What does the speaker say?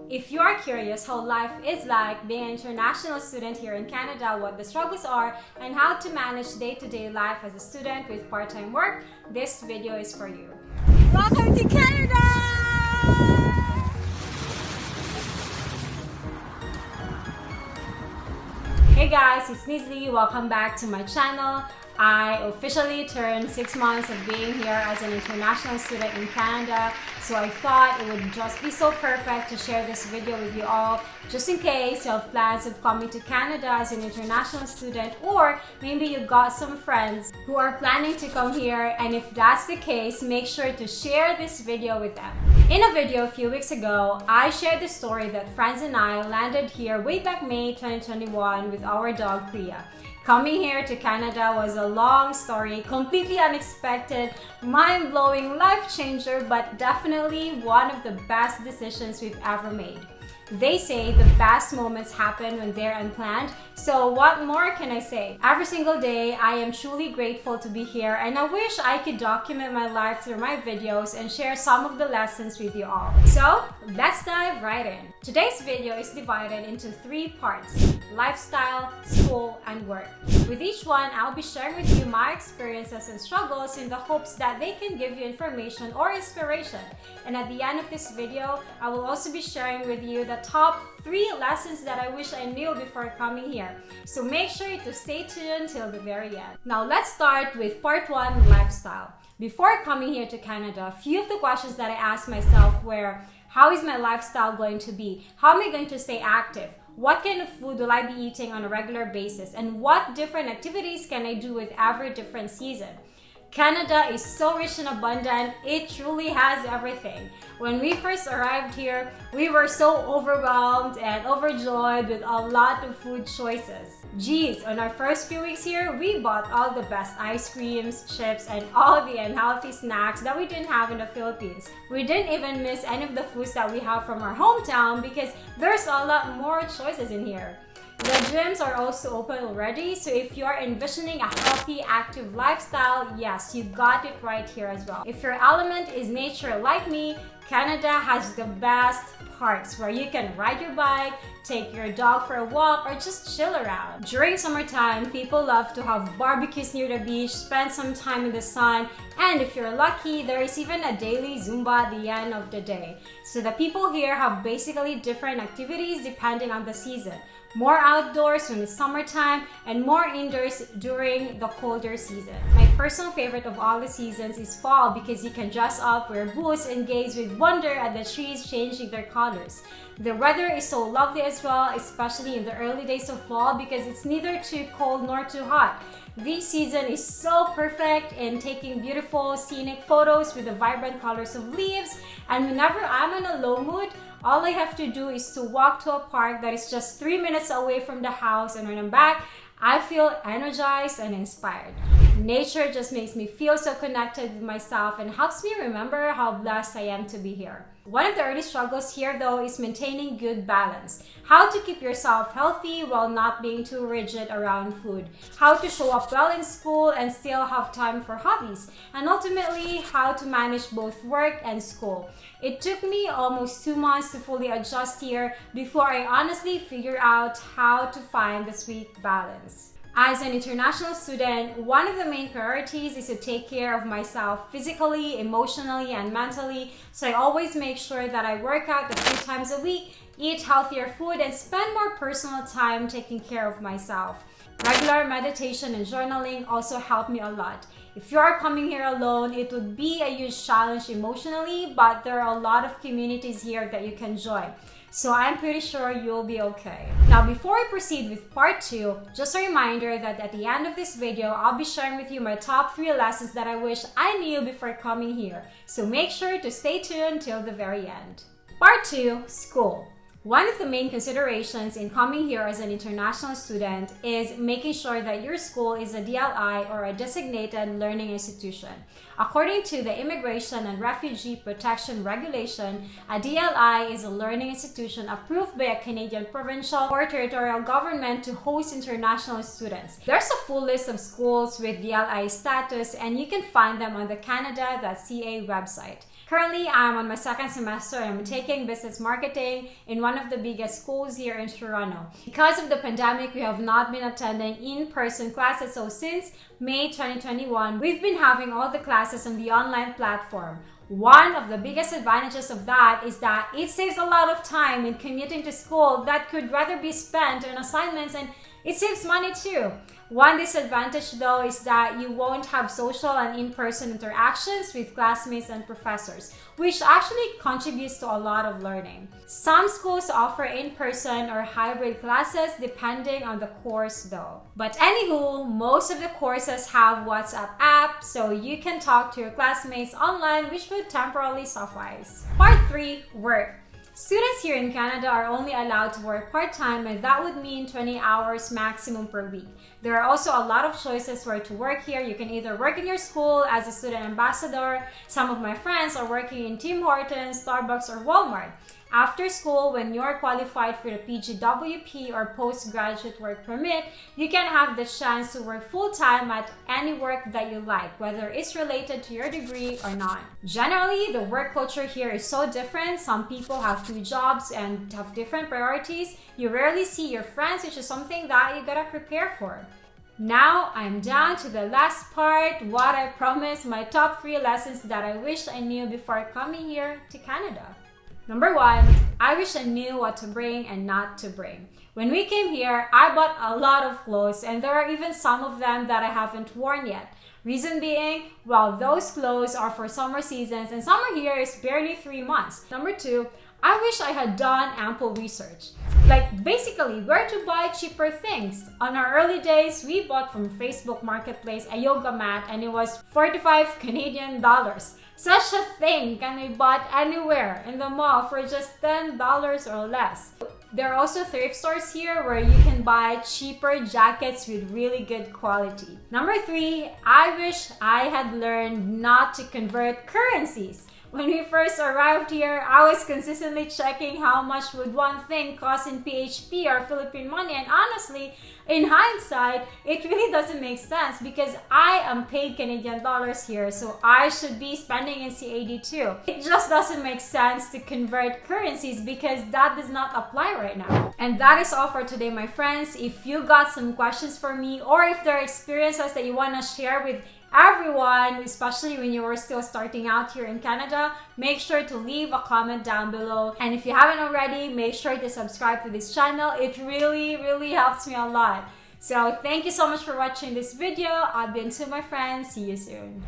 If you are curious how life is like being an international student here in Canada, what the struggles are, and how to manage day-to-day life as a student with part-time work, this video is for you. Welcome to Canada! Hey guys, it's Nizley. Welcome back to my channel. I officially turned 6 months of being here as an international student in Canada, so I thought it would just be so perfect to share this video with you all, just in case you have plans of coming to Canada as an international student, or maybe you got some friends who are planning to come here, and if that's the case, make sure to share this video with them. In a video a few weeks ago, I shared the story that friends and I landed here way back May 2021 with our dog Priya. Coming here to Canada was a long story, completely unexpected, mind-blowing, life changer, but definitely one of the best decisions we've ever made. They say the best moments happen when they're unplanned, so what more can I say? Every single day, I am truly grateful to be here, and I wish I could document my life through my videos and share some of the lessons with you all. So, let's dive right in. Today's video is divided into 3 parts: lifestyle, school, and work. With each one, I'll be sharing with you my experiences and struggles in the hopes that they can give you information or inspiration. And at the end of this video, I will also be sharing with you the top 3 lessons that I wish I knew before coming here. So make sure to stay tuned till the very end. Now let's start with part 1, lifestyle. Before coming here to Canada, a few of the questions that I asked myself were, how is my lifestyle going to be? How am I going to stay active? What kind of food will I be eating on a regular basis? And what different activities can I do with every different season? Canada is so rich and abundant, it truly has everything. When we first arrived here, we were so overwhelmed and overjoyed with a lot of food choices. Geez, on our first few weeks here, we bought all the best ice creams, chips, and all the unhealthy snacks that we didn't have in the Philippines. We didn't even miss any of the foods that we have from our hometown because there's a lot more choices in here. The gyms are also open already, so if you are envisioning a healthy, active lifestyle, yes, you got it right here as well. If your element is nature like me, Canada has the best parks where you can ride your bike, take your dog for a walk, or just chill around. During summertime, people love to have barbecues near the beach, spend some time in the sun, and if you're lucky, there is even a daily Zumba at the end of the day. So the people here have basically different activities depending on the season. More outdoors when it's summertime and more indoors during the colder season. My personal favorite of all the seasons is fall because you can dress up, wear boots, and gaze with wonder at the trees changing their colors. The weather is so lovely as well, especially in the early days of fall because it's neither too cold nor too hot. This season is so perfect in taking beautiful scenic photos with the vibrant colors of leaves, and whenever I'm in a low mood, all I have to do is to walk to a park that is just 3 minutes away from the house, and when I'm back, I feel energized and inspired. Nature just makes me feel so connected with myself and helps me remember how blessed I am to be here. One of the early struggles here though is maintaining good balance. How to keep yourself healthy while not being too rigid around food. How to show up well in school and still have time for hobbies. And ultimately, how to manage both work and school. It took me almost 2 months to fully adjust here before I honestly figured out how to find the sweet balance. As an international student, one of the main priorities is to take care of myself physically, emotionally, and mentally. So I always make sure that I work out a few times a week, eat healthier food, and spend more personal time taking care of myself. Regular meditation and journaling also help me a lot. If you are coming here alone, it would be a huge challenge emotionally, but there are a lot of communities here that you can join. So I'm pretty sure you'll be okay. Now, before I proceed with part 2, just a reminder that at the end of this video, I'll be sharing with you my top 3 lessons that I wish I knew before coming here. So make sure to stay tuned till the very end. Part 2, school. One of the main considerations in coming here as an international student is making sure that your school is a DLI or a designated learning institution. According to the Immigration and Refugee Protection Regulation, a DLI is a learning institution approved by a Canadian provincial or territorial government to host international students. There's a full list of schools with DLI status, and you can find them on the Canada.ca website. Currently, I'm on my second semester and I'm taking business marketing in one of the biggest schools here in Toronto. Because of the pandemic, we have not been attending in-person classes, so since May 2021, we've been having all the classes on the online platform. One of the biggest advantages of that is that it saves a lot of time in commuting to school that could rather be spent on assignments, and it saves money too. One disadvantage though is that you won't have social and in-person interactions with classmates and professors, which actually contributes to a lot of learning. Some schools offer in-person or hybrid classes depending on the course though. But anywho, most of the courses have WhatsApp app, so you can talk to your classmates online, which would temporarily suffice. Part 3, work. Students here in Canada are only allowed to work part-time, and that would mean 20 hours maximum per week. There are also a lot of choices where to work here. You can either work in your school as a student ambassador. Some of my friends are working in Tim Hortons, Starbucks, or Walmart. After school, when you're qualified for the PGWP or postgraduate work permit, you can have the chance to work full-time at any work that you like, whether it's related to your degree or not. Generally, the work culture here is so different. Some people have 2 jobs and have different priorities. You rarely see your friends, which is something that you gotta prepare for. Now, I'm down to the last part, what I promised, my top 3 lessons that I wish I knew before coming here to Canada. Number 1, I wish I knew what to bring and not to bring. When we came here, I bought a lot of clothes, and there are even some of them that I haven't worn yet. Reason being, well, those clothes are for summer seasons, and summer here is barely 3 months. Number 2, I wish I had done ample research. Like basically where to buy cheaper things. On our early days, we bought from Facebook Marketplace a yoga mat and it was 45 Canadian dollars. Such a thing can be bought anywhere in the mall for just $10 or less. There are also thrift stores here where you can buy cheaper jackets with really good quality. Number 3, I wish I had learned not to convert currencies. When we first arrived here, I was consistently checking how much would one thing cost in PHP or Philippine money, and honestly, in hindsight, it really doesn't make sense because I am paid Canadian dollars here, so I should be spending in CAD too. It just doesn't make sense to convert currencies because that does not apply right now. And that is all for today, my friends. If you got some questions for me or if there are experiences that you want to share with everyone, especially when you were still starting out here in Canada, make sure to leave a comment down below. And if you haven't already, make sure to subscribe to this channel. It really helps me a lot. So thank you so much for watching this video. I've been to my friends. See you soon.